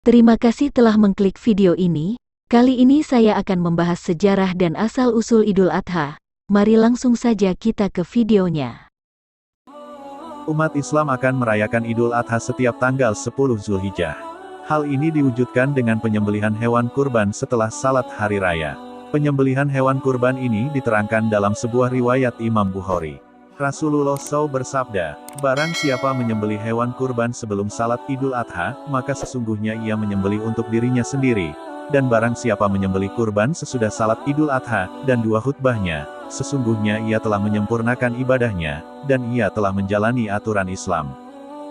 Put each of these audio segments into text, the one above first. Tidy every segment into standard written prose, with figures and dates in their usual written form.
Terima kasih telah mengklik video ini. Kali ini saya akan membahas sejarah dan asal-usul Idul Adha. Mari langsung saja kita ke videonya. Umat Islam akan merayakan Idul Adha setiap tanggal 10 Zulhijjah. Hal ini diwujudkan dengan penyembelihan hewan kurban setelah salat hari raya. Penyembelihan hewan kurban ini diterangkan dalam sebuah riwayat Imam Bukhari. Rasulullah SAW bersabda, "Barang siapa menyembelih hewan kurban sebelum salat Idul Adha, maka sesungguhnya ia menyembelih untuk dirinya sendiri. Dan barang siapa menyembelih kurban sesudah salat Idul Adha, dan 2 khutbahnya, sesungguhnya ia telah menyempurnakan ibadahnya, dan ia telah menjalani aturan Islam."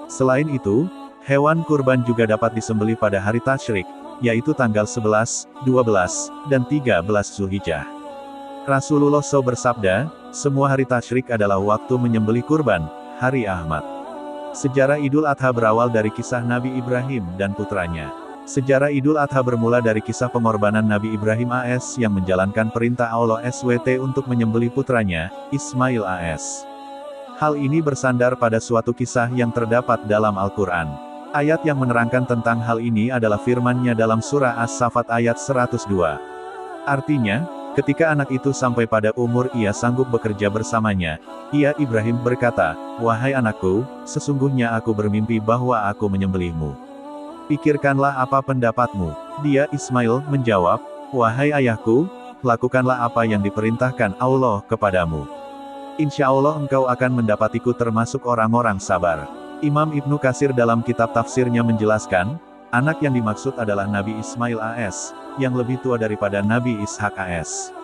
Selain itu, hewan kurban juga dapat disembelih pada hari tasyrik, yaitu tanggal 11, 12, dan 13 Zulhijjah. Rasulullah SAW bersabda, "Semua hari tasyrik adalah waktu menyembelih kurban, hari Ahmad." Sejarah Idul Adha berawal dari kisah Nabi Ibrahim dan putranya. Sejarah Idul Adha bermula dari kisah pengorbanan Nabi Ibrahim AS yang menjalankan perintah Allah SWT untuk menyembelih putranya, Ismail AS. Hal ini bersandar pada suatu kisah yang terdapat dalam Al-Quran. Ayat yang menerangkan tentang hal ini adalah firman-Nya dalam surah As-Saffat ayat 102. Artinya, ketika anak itu sampai pada umur ia sanggup bekerja bersamanya, ia Ibrahim berkata, "Wahai anakku, sesungguhnya aku bermimpi bahwa aku menyembelihmu. Pikirkanlah apa pendapatmu." Dia Ismail menjawab, "Wahai ayahku, lakukanlah apa yang diperintahkan Allah kepadamu. Insya Allah engkau akan mendapatiku termasuk orang-orang sabar." Imam Ibnu Katsir dalam kitab tafsirnya menjelaskan, anak yang dimaksud adalah Nabi Ismail AS, yang lebih tua daripada Nabi Ishak AS.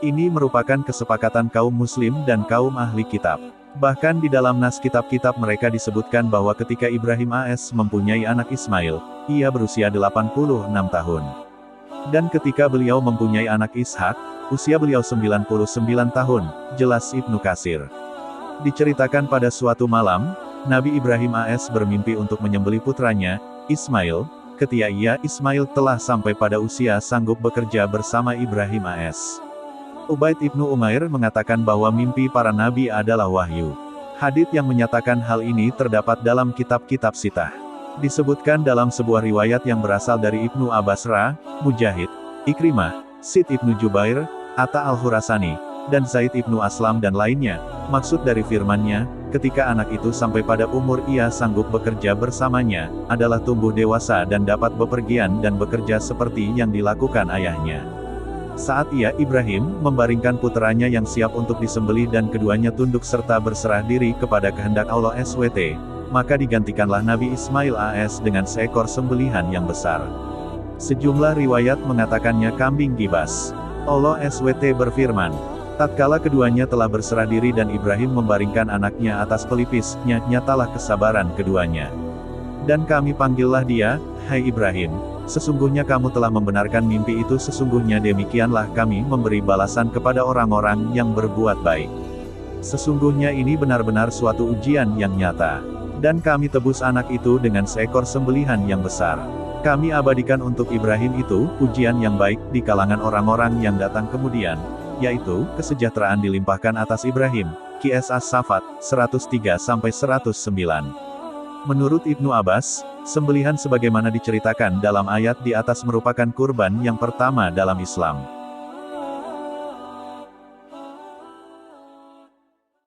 Ini merupakan kesepakatan kaum muslim dan kaum ahli kitab. Bahkan di dalam nas kitab-kitab mereka disebutkan bahwa ketika Ibrahim AS mempunyai anak Ismail, ia berusia 86 tahun. Dan ketika beliau mempunyai anak Ishak, usia beliau 99 tahun, jelas Ibnu Katsir. Diceritakan pada suatu malam, Nabi Ibrahim AS bermimpi untuk menyembelih putranya, Ismail, ketika ia Ismail telah sampai pada usia sanggup bekerja bersama Ibrahim AS. Ubaid ibnu Umair mengatakan bahwa mimpi para nabi adalah wahyu. Hadits yang menyatakan hal ini terdapat dalam kitab-kitab sitah. Disebutkan dalam sebuah riwayat yang berasal dari Ibnu Abbasra, Mujahid, Ikrimah, Sid ibnu Jubair, Atta al-Khurasani, dan Zaid ibnu Aslam dan lainnya. Maksud dari firman-Nya, ketika anak itu sampai pada umur ia sanggup bekerja bersamanya, adalah tumbuh dewasa dan dapat bepergian dan bekerja seperti yang dilakukan ayahnya. Saat ia Ibrahim membaringkan puteranya yang siap untuk disembelih dan keduanya tunduk serta berserah diri kepada kehendak Allah SWT, maka digantikanlah Nabi Ismail AS dengan seekor sembelihan yang besar. Sejumlah riwayat mengatakannya kambing gibas. Allah SWT berfirman, tatkala keduanya telah berserah diri dan Ibrahim membaringkan anaknya atas pelipisnya, nyatalah kesabaran keduanya. Dan kami panggillah dia, "Hai Ibrahim, sesungguhnya kamu telah membenarkan mimpi itu, sesungguhnya demikianlah kami memberi balasan kepada orang-orang yang berbuat baik. Sesungguhnya ini benar-benar suatu ujian yang nyata. Dan kami tebus anak itu dengan seekor sembelihan yang besar. Kami abadikan untuk Ibrahim itu, ujian yang baik, di kalangan orang-orang yang datang kemudian, yaitu, kesejahteraan dilimpahkan atas Ibrahim." QS As-Saffat, 103-109. Menurut Ibnu Abbas, sembelihan sebagaimana diceritakan dalam ayat di atas merupakan kurban yang pertama dalam Islam.